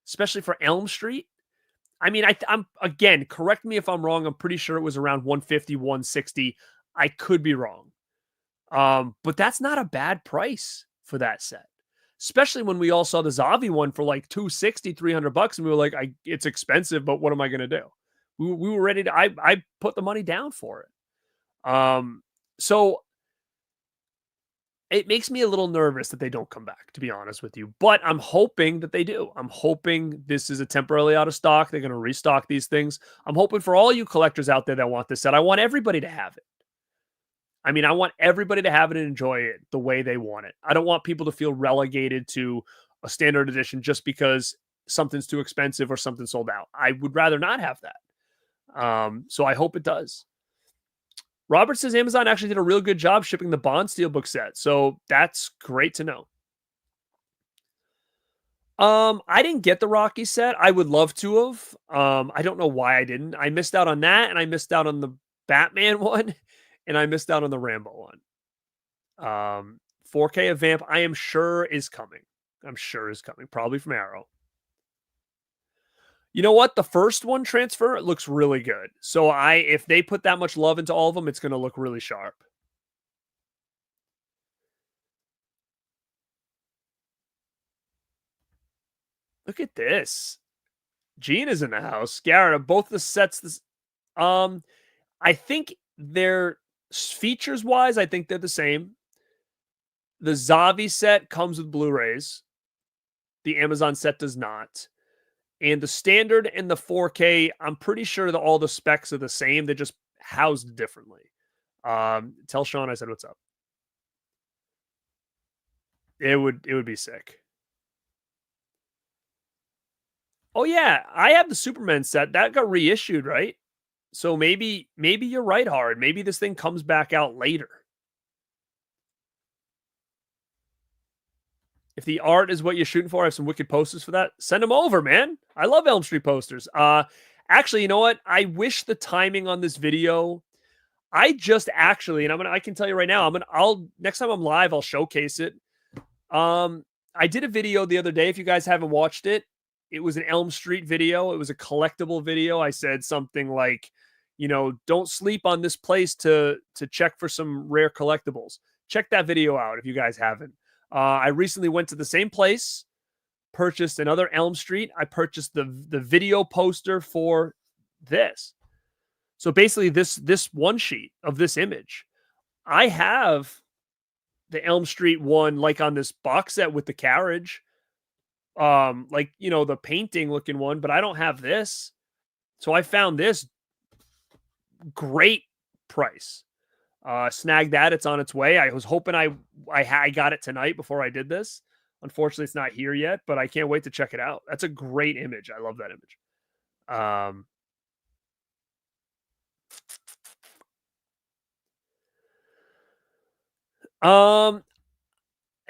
especially for Elm Street. I mean, I'm again, correct me if I'm wrong. I'm pretty sure it was around 150, 160. I could be wrong. But that's not a bad price for that set, especially when we all saw the Zavi one for like 260, 300 bucks. And we were like, it's expensive, but what am I going to do? We were ready to, I put the money down for it. So it makes me a little nervous that they don't come back, to be honest with you, but I'm hoping that they do. I'm hoping this is a temporarily out of stock. They're going to restock these things. I'm hoping for all you collectors out there that want this set. I want everybody to have it. I mean, I want everybody to have it and enjoy it the way they want it. I don't want people to feel relegated to a standard edition just because something's too expensive or something sold out. I would rather not have that. So I hope it does. Robert says Amazon actually did a real good job shipping the Bond Steelbook set. So that's great to know. I didn't get the Rocky set. I would love to have. I don't know why I didn't. I missed out on that, and I missed out on the Batman one, and I missed out on the Rambo one. 4K of Vamp, I am sure is coming. I'm sure is coming, probably from Arrow. You know what? The first one transfer looks really good. So if they put that much love into all of them, it's going to look really sharp. Look at this. Gene is in the house. Garrett, both the sets. I think they're features wise, I think they're the same. The Zavi set comes with Blu-rays. The Amazon set does not. And the standard and the 4K, I'm pretty sure that all the specs are the same. They're just housed differently. Tell Sean I said what's up. It would be sick. Oh yeah, I have the Superman set. That got reissued, right? So maybe you're right, Hard. Maybe this thing comes back out later. If the art is what you're shooting for, I have some wicked posters for that. Send them over, man. I love Elm Street posters. Actually, you know what? I wish the timing on this video. I just actually, and I can tell you right now, next time I'm live, I'll showcase it. I did a video the other day. If you guys haven't watched it, it was an Elm Street video. It was a collectible video. I said something like, don't sleep on this place to check for some rare collectibles. Check that video out if you guys haven't. I recently went to the same place, purchased another Elm Street. I purchased the video poster for this. So basically this one sheet of this image. I have the Elm Street one like on this box set with the carriage. The painting looking one, but I don't have this. So I found this great price. Snagged that. It's on its way. I was hoping I got it tonight before I did this. Unfortunately, it's not here yet, but I can't wait to check it out. That's a great image. I love that image. Um, um,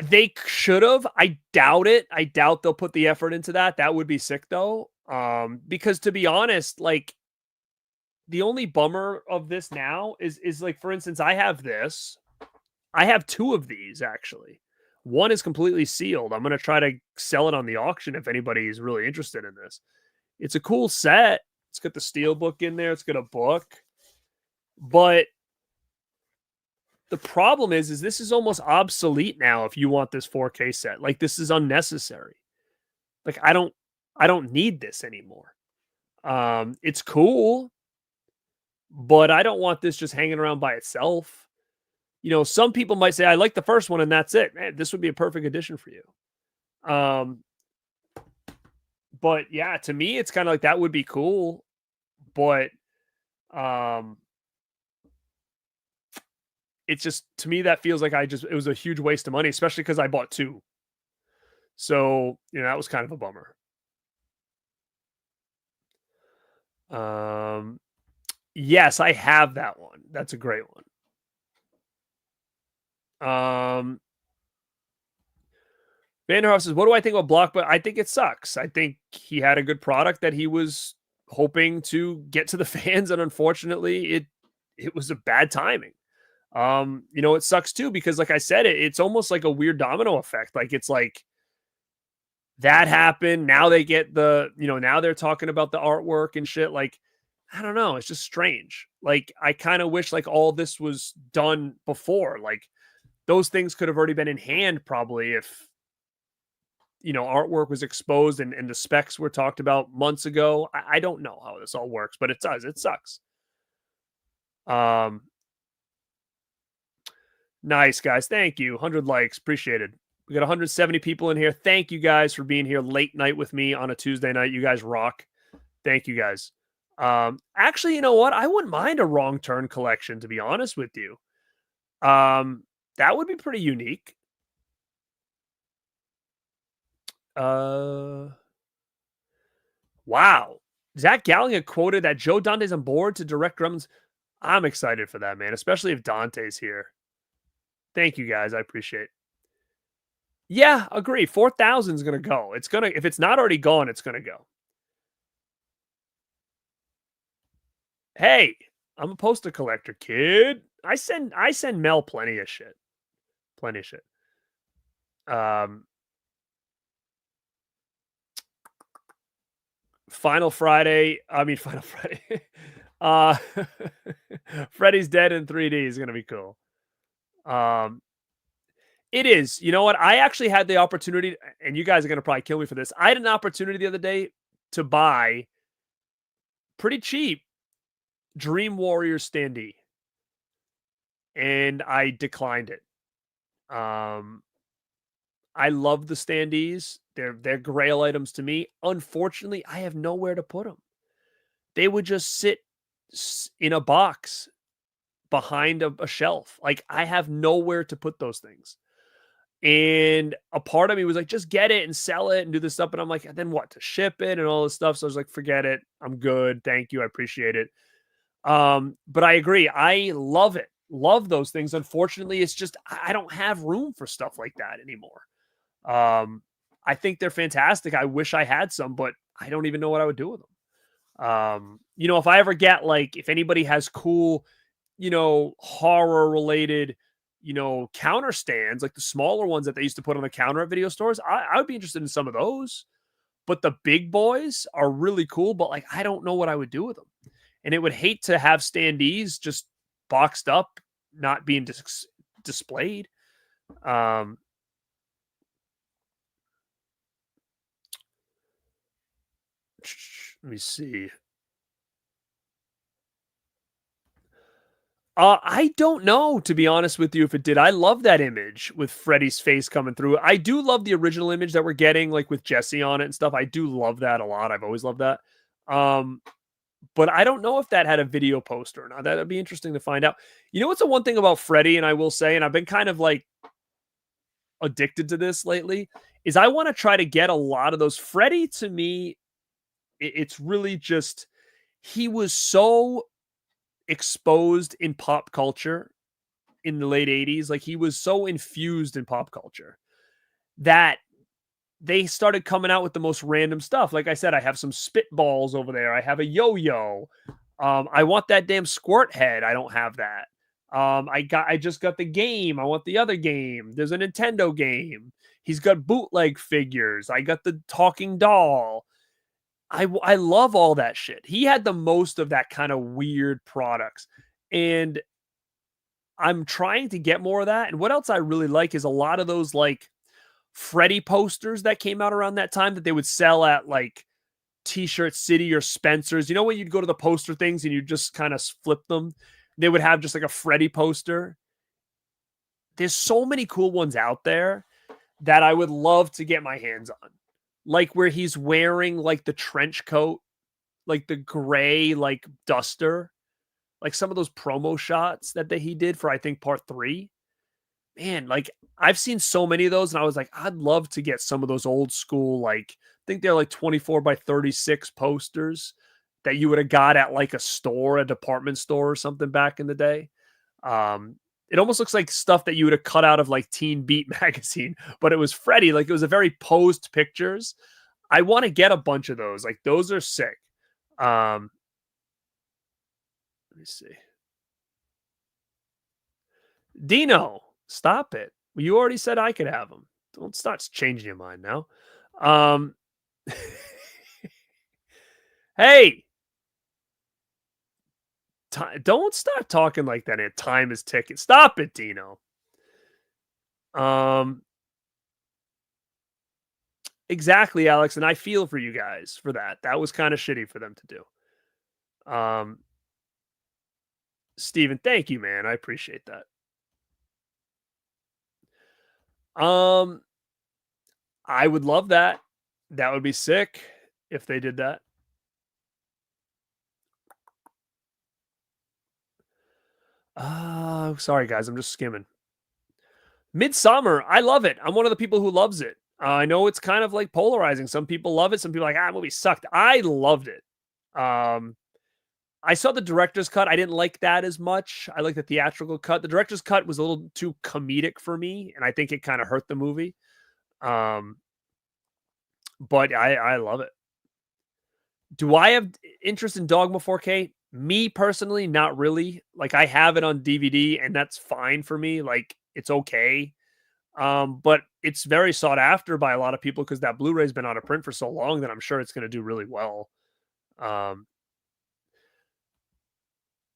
they should have. I doubt it. I doubt they'll put the effort into that. That would be sick though. Because to be honest, like the only bummer of this now is like, for instance, I have this. I have 2 of these actually. One is completely sealed. I'm gonna try to sell it on the auction if anybody is really interested in this. It's a cool set. It's got the steel book in there. It's got a book. But the problem is this is almost obsolete now if you want this 4K set. Like this is unnecessary. Like I don't need this anymore. It's cool, but I don't want this just hanging around by itself. You know, some people might say I like the first one and that's it. Man, this would be a perfect addition for you. Um, but yeah, to me it's kind of like that would be cool, but um it's just to me that feels like it was a huge waste of money, especially because I bought 2. So, you know, that was kind of a bummer. Um yes, I have that one. That's a great one. Vanderhoff says, "What do I think about Block?" But I think it sucks. I think he had a good product that he was hoping to get to the fans, and unfortunately, it was a bad timing. You know, it sucks too because, like I said, it's almost like a weird domino effect. Like it's like that happened. Now they get now they're talking about the artwork and shit. Like, I don't know. It's just strange. Like, I kind of wish like all this was done before. Like, those things could have already been in hand probably if artwork was exposed and the specs were talked about months ago. I don't know how this all works, but it does. It sucks. Um, nice guys. Thank you. 100 likes. Appreciated. We got 170 people in here. Thank you guys for being here late night with me on a Tuesday night. You guys rock. Thank you guys. Actually, you know what? I wouldn't mind a wrong turn collection, to be honest with you. That would be pretty unique. Wow. Zach Galligan quoted that Joe Dante's on board to direct Gremlins. I'm excited for that, man, especially if Dante's here. Thank you guys. I appreciate it. Yeah, agree. 4,000 is going to go. It's going to, if it's not already gone, it's going to go. Hey, I'm a poster collector, kid. I send Mel plenty of shit. Plenty of shit. Final Friday. Freddy's Dead in 3D is going to be cool. It is. You know what? I actually had the opportunity, and you guys are going to probably kill me for this. I had an opportunity the other day to buy pretty cheap Dream Warrior standee, and I declined it. I love the standees. They're grail items to me. Unfortunately, I have nowhere to put them. They would just sit in a box behind a shelf. Like I have nowhere to put those things. And a part of me was like, just get it and sell it and do this stuff. But I'm like, then what? To ship it and all this stuff. So I was like, forget it. I'm good. Thank you. I appreciate it. But I agree. I love it. Love those things. Unfortunately, it's just I don't have room for stuff like that anymore. I think they're fantastic. I wish I had some, but I don't even know what I would do with them. If I ever get like, if anybody has cool, horror related, counter stands, like the smaller ones that they used to put on the counter at video stores, I would be interested in some of those. But the big boys are really cool, but like, I don't know what I would do with them. And it would hate to have standees just boxed up, not being displayed. Let me see. I don't know, to be honest with you, if it did. I love that image with Freddy's face coming through. I do love the original image that we're getting, like with Jesse on it and stuff. I do love that a lot. I've always loved that. But I don't know if that had a video poster or not. That'd be interesting to find out. You know what's the one thing about Freddy, and I will say, and I've been kind of like addicted to this lately, is I want to try to get a lot of those. Freddy, to me, It's really just he was so exposed in pop culture in the late 80s. Like he was so infused in pop culture that they started coming out with the most random stuff. Like I said, I have some spitballs over there. I have a yo-yo. I want that damn squirt head. I don't have that. I just got the game. I want the other game. There's a Nintendo game. He's got bootleg figures. I got the talking doll. I love all that shit. He had the most of that kind of weird products. And I'm trying to get more of that. And what else I really like is a lot of those like Freddy posters that came out around that time that they would sell at like T-Shirt City or Spencer's. You know when you'd go to the poster things and you just kind of flip them? They would have just like a Freddy poster. There's so many cool ones out there that I would love to get my hands on. Like where he's wearing like the trench coat, like the gray like duster, like some of those promo shots that he did for I think part 3. Man, like I've seen so many of those and I was like, I'd love to get some of those old school, like I think they're like 24 by 36 posters that you would have got at like a store, a department store or something back in the day. It almost looks like stuff that you would have cut out of like Teen Beat magazine, but it was Freddy. Like it was a very posed pictures. I want to get a bunch of those. Like those are sick. Let me see. Dino, stop it. You already said I could have them. Don't start changing your mind now. Hey, don't start talking like that. Time is ticking. Stop it, Dino. Exactly, Alex, and I feel for you guys for that. That was kind of shitty for them to do. Steven, thank you, man. I appreciate that. I would love that. That would be sick if they did that. Sorry guys, I'm just skimming. Midsummer, I love it. I'm one of the people who loves it. I know it's kind of like polarizing. Some people love it. Some people are like, movie sucked. I loved it. I saw the director's cut. I didn't like that as much. I like the theatrical cut. The director's cut was a little too comedic for me, and I think it kind of hurt the movie. But I love it. Do I have interest in Dogma 4K? Me personally, not really. Like I have it on DVD, and that's fine for me. Like it's okay. But it's very sought after by a lot of people because that Blu-ray's been out of print for so long that I'm sure it's going to do really well.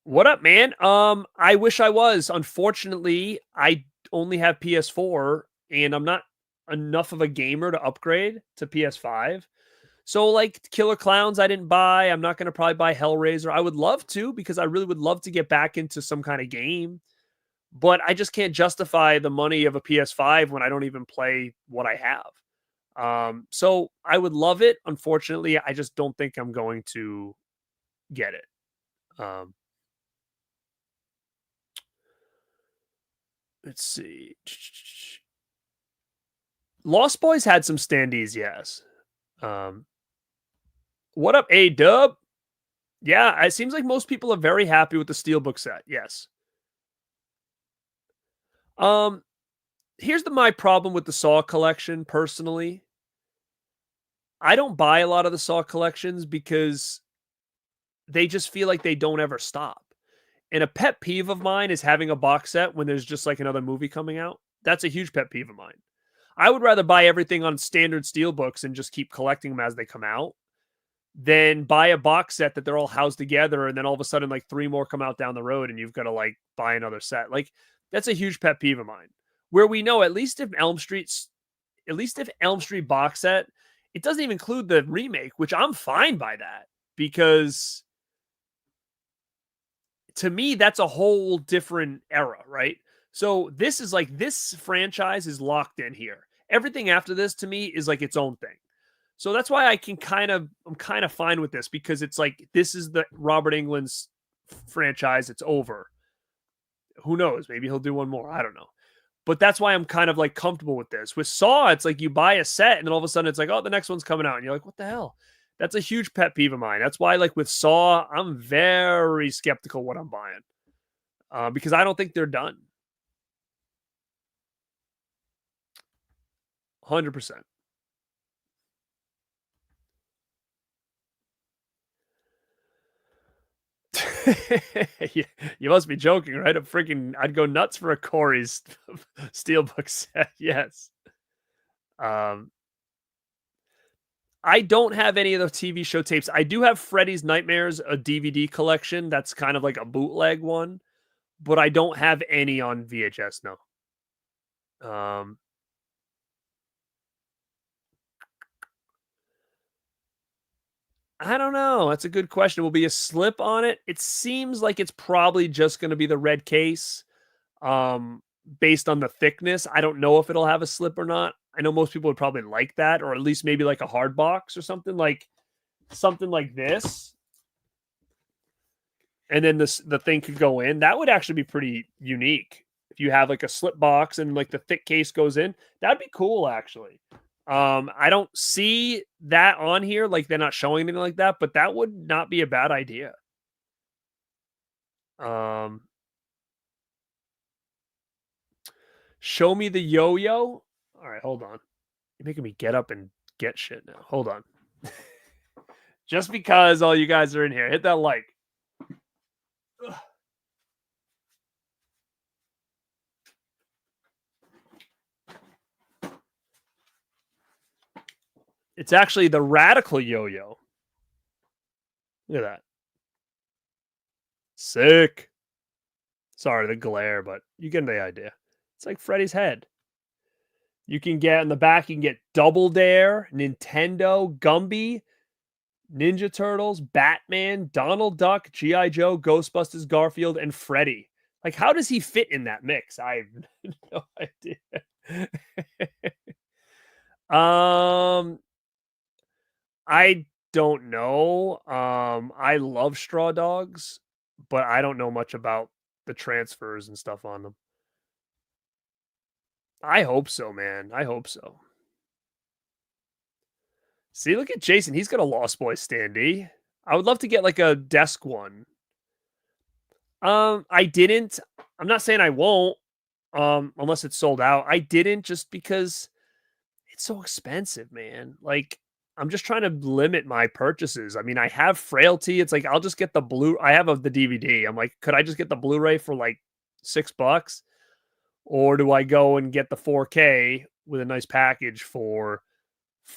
What up, man? I wish I was. Unfortunately, I only have PS4 and I'm not enough of a gamer to upgrade to PS5. So like Killer Clowns I didn't buy. I'm not going to probably buy Hellraiser. I would love to because I really would love to get back into some kind of game. But I just can't justify the money of a PS5 when I don't even play what I have. So I would love it. Unfortunately, I just don't think I'm going to get it. Let's see. Lost Boys had some standees, yes. What up, A-Dub? Yeah, it seems like most people are very happy with the Steelbook set, yes. Here's my problem with the Saw collection, personally. I don't buy a lot of the Saw collections because they just feel like they don't ever stop. And a pet peeve of mine is having a box set when there's just like another movie coming out. That's a huge pet peeve of mine. I would rather buy everything on standard Steelbooks and just keep collecting them as they come out than buy a box set that they're all housed together and then all of a sudden like 3 more come out down the road and you've got to like buy another set. Like that's a huge pet peeve of mine. Where we know at least if Elm Street box set, it doesn't even include the remake, which I'm fine by that because to me, that's a whole different era, right? So this is like, this franchise is locked in here. Everything after this to me is like its own thing. So that's why I'm kind of fine with this because it's like, this is the Robert Englund's franchise. It's over. Who knows? Maybe he'll do one more. I don't know. But that's why I'm kind of like comfortable with this. With Saw, it's like you buy a set and then all of a sudden it's like, oh, the next one's coming out. And you're like, what the hell? That's a huge pet peeve of mine. That's why, like with Saw, I'm very skeptical what I'm buying because I don't think they're done. 100%. You must be joking, right? I'd go nuts for a Corey's steelbook set. Yes. Um, I don't have any of the TV show tapes. I do have Freddy's Nightmares, a DVD collection. That's kind of like a bootleg one, but I don't have any on VHS. No. Um, I don't know. That's a good question. Will be a slip on it? It seems like it's probably just going to be the red case, um, based on the thickness. I don't know if it'll have a slip or not. I know most people would probably like that, or at least maybe like a hard box or something like this. And then the thing could go in. That would actually be pretty unique if you have like a slip box and like the thick case goes in. That'd be cool, actually. I don't see that on here. Like they're not showing anything like that, but that would not be a bad idea. Um, show me the yo-yo. All right, hold on. You're making me get up and get shit now. Hold on. Just because all you guys are in here, hit that like. Ugh. It's actually the radical yo-yo. Look at that. Sick. Sorry, the glare, but you get the idea. It's like Freddy's head. You can get in the back, you can get Double Dare, Nintendo, Gumby, Ninja Turtles, Batman, Donald Duck, G.I. Joe, Ghostbusters, Garfield, and Freddy. Like, how does he fit in that mix? I have no idea. I don't know. I love Straw Dogs, but I don't know much about the transfers and stuff on them. I hope so, man. I hope so. See, look at Jason. He's got a Lost Boys standee. I would love to get like a desk one. I didn't. I'm not saying I won't, unless it's sold out. I didn't just because it's so expensive, man. Like, I'm just trying to limit my purchases. I mean, I have Frailty. It's like I'll just get the I have the DVD. I'm like, could I just get the Blu-ray for like $6? Or do I go and get the 4K with a nice package for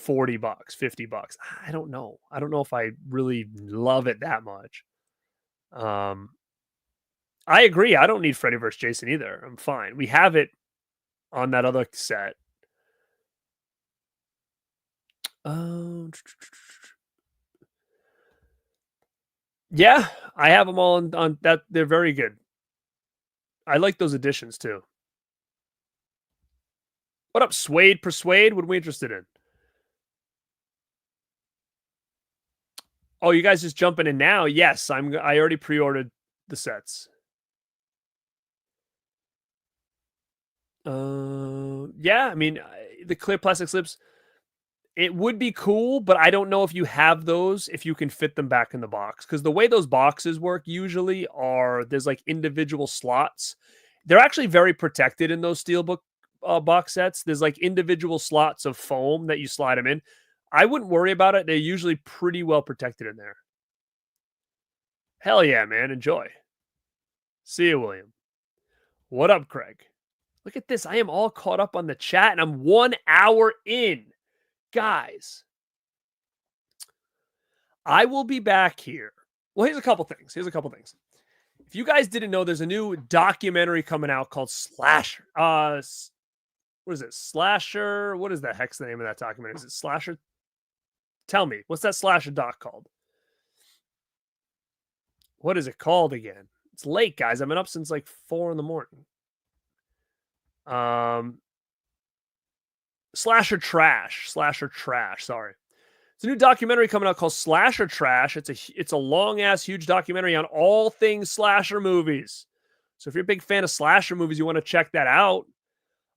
$40, $50? I don't know. I don't know if I really love it that much. I agree. I don't need Freddy vs. Jason either. I'm fine. We have it on that other set. Yeah, I have them all on that. They're very good. I like those editions too. What up, Suede Persuade? What are we interested in? Oh, you guys just jumping in now? Yes, I already pre-ordered the sets. Yeah, I mean, the clear plastic slips, it would be cool, but I don't know if you have those, if you can fit them back in the box. Because the way those boxes work usually are there's like individual slots. They're actually very protected in those steelbook box sets. There's like individual slots of foam that you slide them in. I wouldn't worry about it. They're usually pretty well protected in there. Hell yeah, man. Enjoy. See you, William. What up, Craig? Look at this. I am all caught up on the chat and I'm 1 hour in. Guys, I will be back here. Well, here's a couple things. If you guys didn't know, there's a new documentary coming out called Slasher. What is it? Slasher? What is the heck's the name of that documentary? Is it Slasher? Tell me. What's that Slasher doc called? What is it called again? It's late, guys. I've been up since like 4 a.m. Slasher Trash. Sorry. It's a new documentary coming out called Slasher Trash. It's a long ass huge documentary on all things slasher movies. So if you're a big fan of slasher movies, you want to check that out.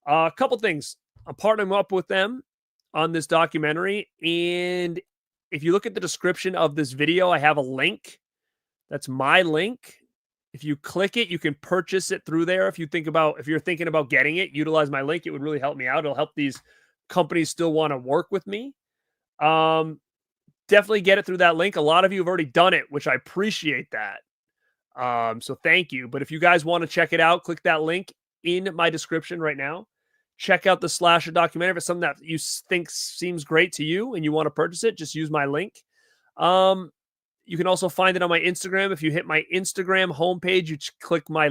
A couple things. I'm partnering up with them on this documentary, and If you look at the description of this video, I have a link. That's my link. If you click it, you can purchase it through there. If you're thinking about getting it, utilize my link. It would really help me out. It'll help these companies still want to work with me. Definitely get it through that link. A lot of you have already done it, which I appreciate that. So thank you. But if you guys want to check it out, click that link in my description right now. Check out the Slasher documentary. If it's something that you think seems great to you and you want to purchase it, just use my link. You can also find it on my Instagram. If you hit my Instagram homepage, you click my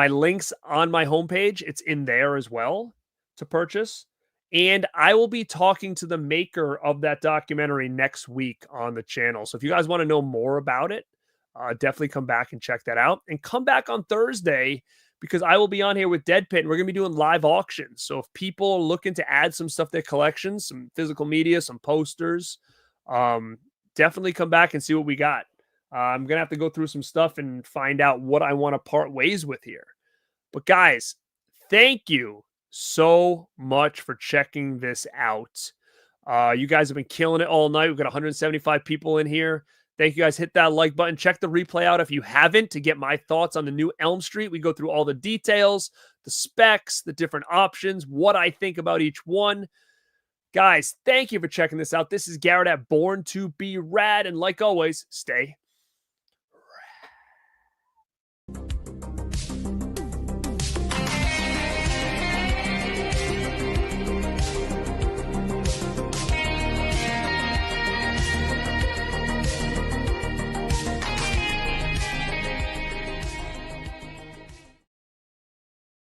links on my homepage. It's in there as well to purchase. And I will be talking to the maker of that documentary next week on the channel. So if you guys want to know more about it, definitely come back and check that out. And come back on Thursday because I will be on here with Dead Pit. And we're going to be doing live auctions. So if people are looking to add some stuff to their collections, some physical media, some posters, definitely come back and see what we got. I'm going to have to go through some stuff and find out what I want to part ways with here. But guys, thank you so much for checking this out. You guys have been killing it all night. We've got 175 people in here. Thank you guys. Hit that like button. Check the replay out if you haven't to get my thoughts on the new Elm Street. We go through all the details, the specs, the different options, what I think about each one. Guys, thank you for checking this out. This is Garrett at Born2beRad. And like always, stay